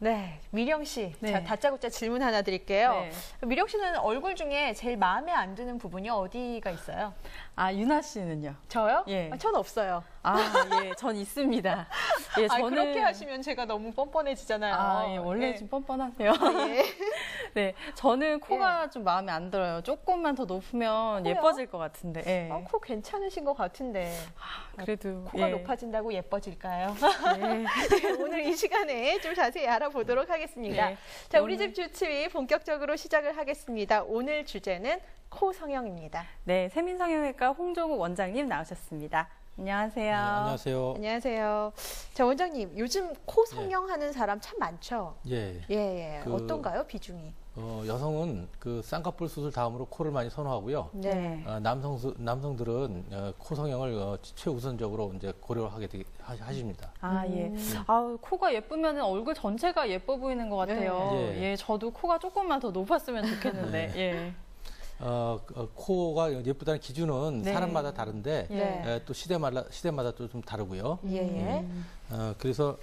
네, 미령 씨. 네. 자, 다짜고짜 질문 하나 드릴게요. 네. 미령 씨는 얼굴 중에 제일 마음에 안 드는 부분이 어디가 있어요? 아, 유나 씨는요? 저요? 예. 전 없어요. 아, 예, 전 있습니다. 예, 아, 그렇게 하시면 제가 너무 뻔뻔해지잖아요. 아, 예, 원래 예. 좀 뻔뻔하세요. 아, 예. 네, 저는 코가 좀 마음에 안 들어요. 조금만 더 높으면 코요? 예뻐질 것 같은데. 예. 코 괜찮으신 것 같은데. 그래도 코가 예. 높아진다고 예뻐질까요? 예. 오늘 이 시간에 좀 자세히 알아보도록 하겠습니다. 네. 자, 우리 집 주치의 본격적으로 시작을 하겠습니다. 오늘 주제는 코 성형입니다. 네, 세민성형외과 홍종욱 원장님 나오셨습니다. 안녕하세요. 네, 안녕하세요. 안녕하세요. 자, 원장님, 요즘 코 성형하는 사람 참 많죠? 예. 예, 예. 그- 어떤가요, 비중이? 여성은 그 쌍꺼풀 수술 다음으로 코를 많이 선호하고요. 네. 남성들은 코 성형을 최우선적으로 이제 고려하게 하십니다. 아, 예. 아, 코가 예쁘면 얼굴 전체가 예뻐 보이는 것 같아요. 네. 예, 저도 코가 조금만 더 높았으면 좋겠는데. 예. 코가 예쁘다는 기준은 네. 사람마다 다른데 네. 또 시대마다 또 좀 다르고요. 예, 예. 그래서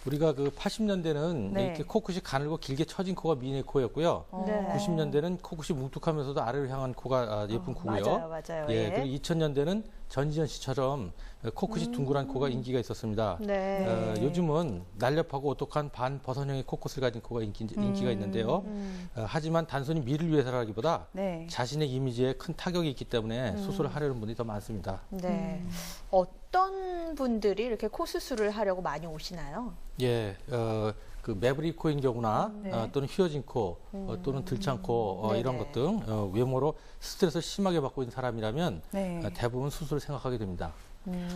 우리가 그 80년대는 네. 이렇게 코끝이 가늘고 길게 처진 코가 미인의 코였고요. 네. 90년대는 코끝이 뭉툭하면서도 아래로 향한 코가 예쁜 코고요. 맞아요, 맞아요. 예, 그리고 2000년대는 전지현 씨처럼 코끝이 둥그란 코가 인기가 있었습니다. 네. 요즘은 날렵하고 오똑한 반버선형의 코끝을 가진 코가 인기가 있는데요. 하지만 단순히 미를 위해서라기보다 네. 자신의 이미지에 큰 타격이 있기 때문에 수술을 하려는 분이 더 많습니다. 네. 어떤 분들이 이렇게 코 수술을 하려고 많이 오시나요? 예, 그 매부리 코인 경우나 네. 또는 휘어진 코 또는 들창 코 이런 네네. 것 등 외모로 스트레스를 심하게 받고 있는 사람이라면 네. 대부분 수술을 생각하게 됩니다.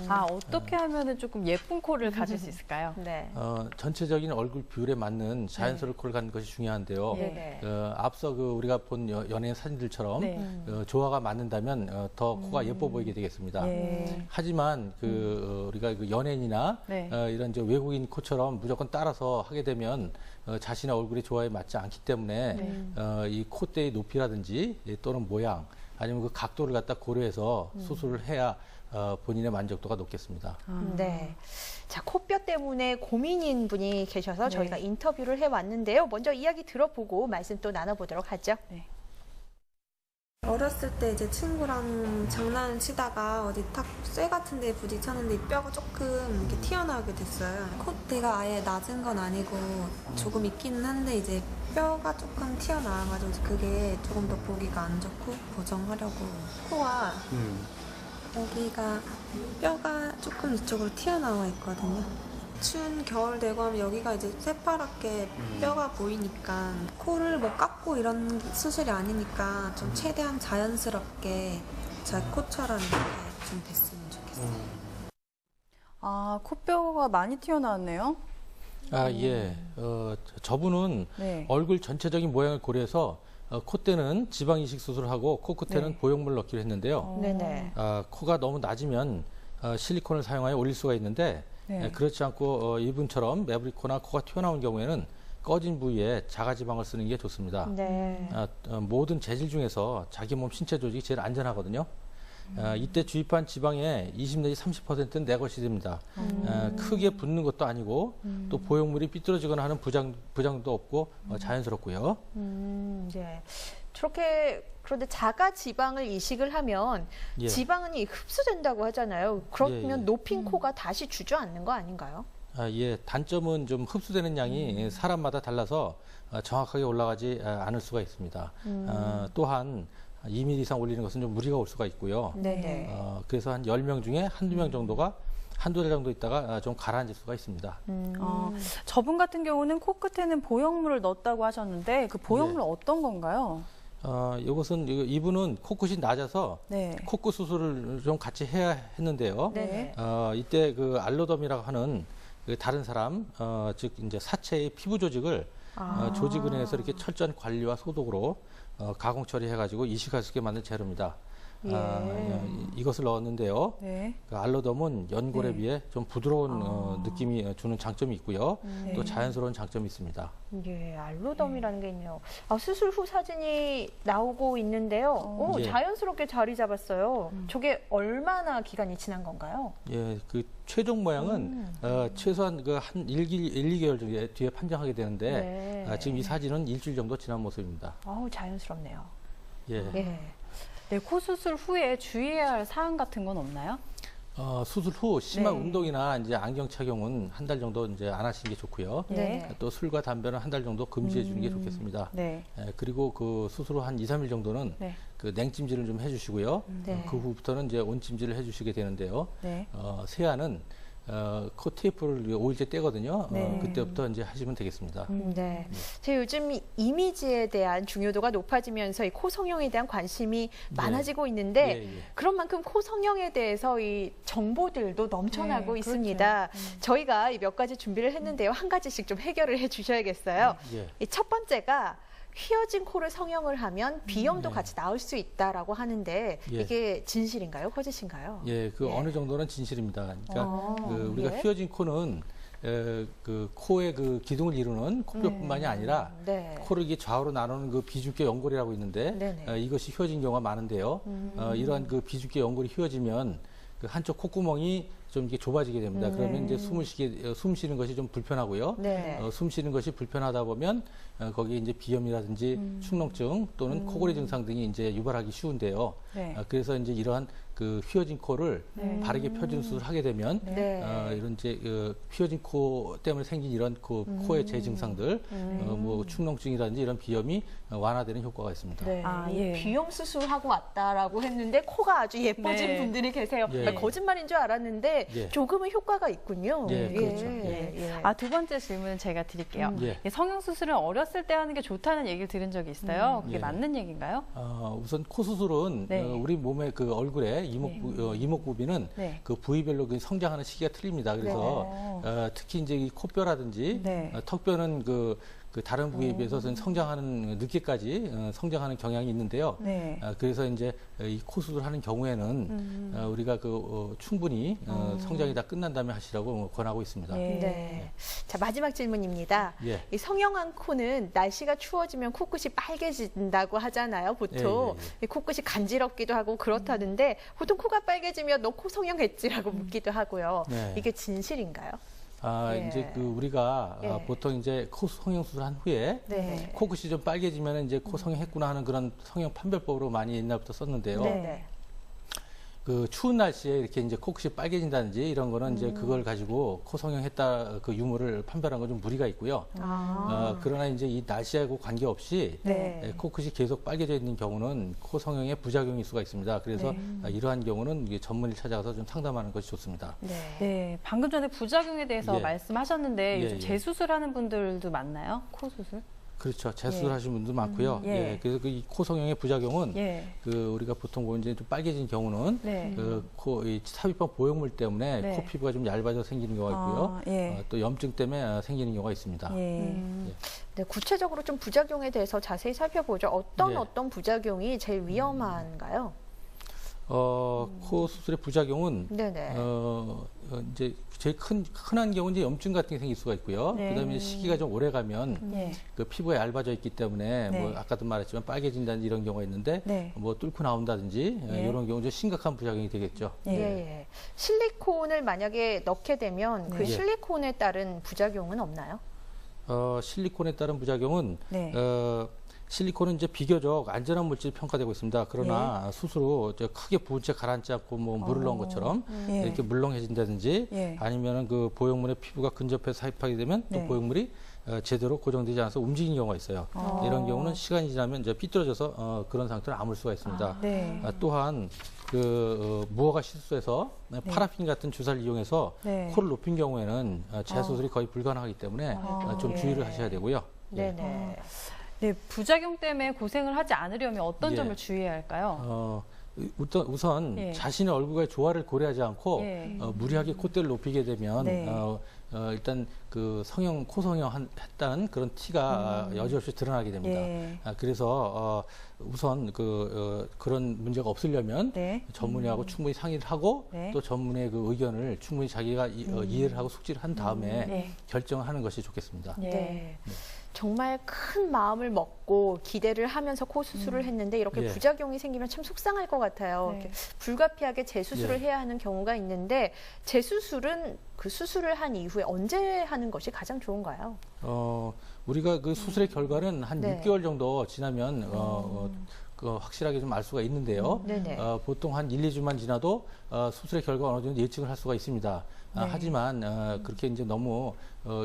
아, 어떻게 하면은 조금 예쁜 코를 가질 수 있을까요? 네. 전체적인 얼굴 비율에 맞는 자연스러운 코를 갖는 것이 중요한데요. 네. 앞서 우리가 본 연예인 사진들처럼 네. 조화가 맞는다면 더 코가 예뻐 보이게 되겠습니다. 예. 하지만 우리가 그 연예인이나 네. 이런 이제 외국인 코처럼 무조건 따라서 하게 되면 자신의 얼굴의 조화에 맞지 않기 때문에 네. 이 콧대의 높이라든지 또는 모양 아니면 그 각도를 갖다 고려해서 수술을 해야 본인의 만족도가 높겠습니다. 네. 자, 코뼈 때문에 고민인 분이 계셔서 네. 저희가 인터뷰를 해왔는데요. 먼저 이야기 들어보고 말씀 또 나눠보도록 하죠. 네. 어렸을 때 이제 친구랑 장난치다가 어디 탁 쇠 같은 데 부딪혔는데 이 뼈가 조금 이렇게 튀어나오게 됐어요. 콧대가 아예 낮은 건 아니고 조금 있기는 한데 이제 뼈가 조금 튀어나와가지고 그게 조금 더 보기가 안 좋고 보정하려고 코가 여기가 뼈가 조금 이쪽으로 튀어나와 있거든요. 추운 겨울 되고 하면 여기가 이제 새파랗게 뼈가 보이니까 코를 뭐 깎고 이런 수술이 아니니까 좀 최대한 자연스럽게 제 코처럼 이렇게 좀 됐으면 좋겠어요. 아, 코뼈가 많이 튀어나왔네요. 예. 저분은 네. 얼굴 전체적인 모양을 고려해서 콧대는 지방 이식 수술을 하고 코끝에는 네. 보형물을 넣기로 했는데요. 네네. 코가 너무 낮으면 실리콘을 사용하여 올릴 수가 있는데 네. 그렇지 않고 이분처럼 매부리 코나 코가 튀어나온 경우에는 꺼진 부위에 자가지방을 쓰는 게 좋습니다. 네. 모든 재질 중에서 자기 몸 신체 조직이 제일 안전하거든요. 이때 주입한 지방의 20 내지 30%는 내 것이 됩니다. 크게 붓는 것도 아니고 또 보형물이 삐뚤어지거나 하는 부장도 없고 자연스럽고요. 네. 저렇게 그런데 자가 지방을 이식을 하면 예. 지방은 흡수된다고 하잖아요. 그러면 예. 높인 코가 다시 주저앉는 거 아닌가요? 예, 단점은 좀 흡수되는 양이 사람마다 달라서 정확하게 올라가지 않을 수가 있습니다. 또한 2mm 이상 올리는 것은 좀 무리가 올 수가 있고요. 네네. 그래서 한 10명 중에 한두 명 정도가 한두 달 정도 있다가 좀 가라앉을 수가 있습니다. 저분 같은 경우는 코끝에는 보형물을 넣었다고 하셨는데 그 보형물 어떤 건가요? 이것은 이분은 코끝이 낮아서 네. 코끝 수술을 좀 같이 해야 했는데요. 네네. 이때 그 알로덤이라고 하는 그 다른 사람, 즉 이제 사체의 피부 조직을 조직은행에서 이렇게 철저한 관리와 소독으로 가공 처리해가지고 이식할 수 있게 만든 재료입니다. 이것을 넣었는데요. 네. 그 알로덤은 연골에 네. 비해 좀 부드러운 느낌이 주는 장점이 있고요. 네. 또 자연스러운 장점이 있습니다. 예, 알로덤이라는 게 있네요. 수술 후 사진이 나오고 있는데요. 오, 예. 자연스럽게 자리 잡았어요. 저게 얼마나 기간이 지난 건가요? 예, 그 최종 모양은 최소한 그 한 2개월 정도 뒤에 판정하게 되는데 네. 지금 이 사진은 일주일 정도 지난 모습입니다. 자연스럽네요. 예. 예. 네, 코 수술 후에 주의해야 할 사항 같은 건 없나요? 수술 후 심한 네. 운동이나 이제 안경 착용은 한 달 정도 이제 안 하시는 게 좋고요. 네. 또 술과 담배는 한 달 정도 금지해 주는 게 좋겠습니다. 네. 그리고 그 수술 후 한 2, 3일 정도는 네. 그 냉찜질을 좀 해주시고요. 네. 그 후부터는 이제 온찜질을 해주시게 되는데요. 네. 세안은 코 테이프를 5일째 떼거든요. 네. 그때부터 이제 하시면 되겠습니다. 네. 제 요즘 이미지에 대한 중요도가 높아지면서 이 코 성형에 대한 관심이 많아지고 있는데 그런 만큼 코 성형에 대해서 이 정보들도 넘쳐나고 네, 있습니다. 저희가 이 몇 가지 준비를 했는데요. 한 가지씩 좀 해결을 해 주셔야겠어요. 예. 이 첫 번째가 휘어진 코를 성형을 하면 비염도 네. 같이 나올 수 있다라고 하는데 예. 이게 진실인가요? 거짓인가요? 예, 그 예. 어느 정도는 진실입니다. 그러니까 그 우리가 예. 휘어진 코는 그 코의 그 기둥을 이루는 코뼈뿐만이 아니라 네. 코를 이게 좌우로 나누는 그 비중계 연골이라고 있는데 네네. 이것이 휘어진 경우가 많은데요. 이러한 그 비중계 연골이 휘어지면 그 한쪽 콧구멍이 좀 이게 좁아지게 됩니다. 그러면 이제 숨 쉬는 것이 좀 불편하고요. 네. 숨 쉬는 것이 불편하다 보면 거기에 이제 비염이라든지 축농증 또는 코골이 증상 등이 이제 유발하기 쉬운데요. 네. 그래서 이제 이러한 그 휘어진 코를 바르게 펴준 수술을 하게 되면 네. 이런 이제 휘어진 코 때문에 생긴 이런 그 코의 재증상들, 뭐 축농증이라든지 이런 비염이 완화되는 효과가 있습니다. 네. 예. 비염 수술하고 왔다라고 했는데 코가 아주 예뻐진 네. 분들이 계세요. 예. 거짓말인 줄 알았는데 예. 조금은 효과가 있군요. 예, 그렇죠. 예. 두 번째 질문 제가 드릴게요. 예. 성형 수술은 어렸을 때 하는 게 좋다는 얘기를 들은 적이 있어요. 그게 예. 맞는 얘기인가요? 우선 코 수술은 네. 우리 몸의 그 얼굴에 이목구비는 네. 그 부위별로 그 성장하는 시기가 틀립니다. 그래서 특히 이제 이 코뼈라든지 네. 턱뼈는 그 다른 부위에 비해서는 성장하는 늦게까지 성장하는 경향이 있는데요. 네. 그래서 이제 이 코 수술하는 경우에는 우리가 충분히 성장이 다 끝난 다음에 하시라고 권하고 있습니다. 예. 네. 자, 마지막 질문입니다. 예. 이 성형한 코는 날씨가 추워지면 코끝이 빨개진다고 하잖아요, 보통. 이 코끝이 간지럽기도 하고 그렇다는데 보통 코가 빨개지면 너 코 성형했지라고 묻기도 하고요. 네. 이게 진실인가요? 예. 이제 우리가 예. 보통 이제 코 성형 수술한 후에 네. 코끝이 좀 빨개지면 이제 코 성형했구나 하는 그런 성형 판별법으로 많이 옛날부터 썼는데요. 네. 그 추운 날씨에 이렇게 이제 코끝이 빨개진다든지 이런 거는 이제 그걸 가지고 코 성형했다 그 유무를 판별한 건 좀 무리가 있고요. 그러나 이제 이 날씨하고 관계없이 네. 코끝이 계속 빨개져 있는 경우는 코 성형에 부작용일 수가 있습니다. 그래서 이러한 경우는 이게 전문의를 찾아가서 좀 상담하는 것이 좋습니다. 네. 네, 방금 전에 부작용에 대해서 예. 말씀하셨는데 요즘 예. 재수술하는 분들도 많나요? 코 수술? 그렇죠. 재수술하시는 분도 많고요. 예. 그래서 그 코 성형의 부작용은 예. 우리가 보통 이제 좀 빨개진 경우는 네. 이 삽입형 보형물 때문에 네. 코 피부가 좀 얇아져 생기는 경우가 있고요. 예. 또 염증 때문에 생기는 경우가 있습니다. 예. 네, 구체적으로 좀 부작용에 대해서 자세히 살펴보죠. 예. 어떤 부작용이 제일 위험한가요? 코 수술의 부작용은 네네. 이제 제일 흔한 경우는 이제 염증 같은 게 생길 수가 있고요. 네. 그다음에 시기가 좀 오래 가면 예. 그 피부가 얇아져 있기 때문에 네. 뭐 아까도 말했지만 빨개진다든지 이런 경우가 있는데 네. 뭐 뚫고 나온다든지 네. 이런 경우 좀 심각한 부작용이 되겠죠. 예. 예. 실리콘을 만약에 넣게 되면 그 예. 실리콘에 따른 부작용은 없나요? 실리콘에 따른 부작용은 네. 실리콘은 이제 비교적 안전한 물질이 평가되고 있습니다. 그러나 수술 후 크게 부은 채 가라앉지 않고 뭐 물을 넣은 것처럼 예. 이렇게 물렁해진다든지 예. 아니면은 그 보형물에 피부가 근접해서 삽입하게 되면 또 네. 보형물이 제대로 고정되지 않아서 움직이는 경우가 있어요. 이런 경우는 시간이 지나면 이제 삐뚤어져서 그런 상태로 아물 수가 있습니다. 네. 또한 무허가 실수해서 파라핀 같은 주사를 이용해서 네. 코를 높인 경우에는 재수술이 거의 불가능하기 때문에 좀 주의를 하셔야 되고요. 예. 네네. 네, 부작용 때문에 고생을 하지 않으려면 어떤 예. 점을 주의해야 할까요? 우선 예. 자신의 얼굴과의 조화를 고려하지 않고 예. 무리하게 콧대를 높이게 되면 네. 일단 그 성형 코성형 했다는 그런 티가 여지없이 드러나게 됩니다. 예. 그래서 우선 그런 문제가 없으려면 네. 전문의하고 충분히 상의를 하고 네. 또 전문의 그 의견을 충분히 자기가 이해를 하고 숙지를 한 다음에 네. 결정을 하는 것이 좋겠습니다. 예. 네. 정말 큰 마음을 먹고 기대를 하면서 코 수술을 했는데 이렇게 예. 부작용이 생기면 참 속상할 것 같아요. 네. 이렇게 불가피하게 재수술을 예. 해야 하는 경우가 있는데 재수술은 그 수술을 한 이후에 언제 하는 것이 가장 좋은가요? 우리가 그 수술의 결과는 한 네. 6개월 정도 지나면 그 확실하게 좀 알 수가 있는데요. 네네. 보통 한 1, 2주만 지나도 수술의 결과가 어느 정도 예측을 할 수가 있습니다. 네. 하지만 그렇게 이제 너무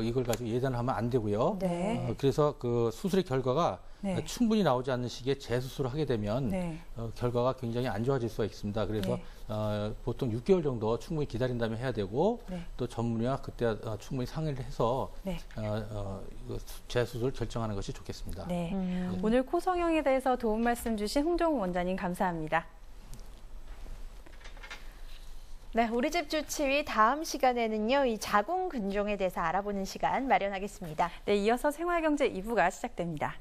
이걸 가지고 예단을 하면 안 되고요. 네. 그래서 그 수술의 결과가 네. 충분히 나오지 않는 시기에 재수술을 하게 되면 네. 결과가 굉장히 안 좋아질 수가 있습니다. 그래서 네. 보통 6개월 정도 충분히 기다린 다음에 해야 되고 네. 또 전문의와 그때 충분히 상의를 해서 네. 재수술 결정하는 것이 좋겠습니다. 네. 오늘 코성형에 대해서 도움 말씀 주신 홍정우 원장님 감사합니다. 네, 우리 집 주치의 다음 시간에는요, 이 자궁 근종에 대해서 알아보는 시간 마련하겠습니다. 네, 이어서 생활경제 2부가 시작됩니다.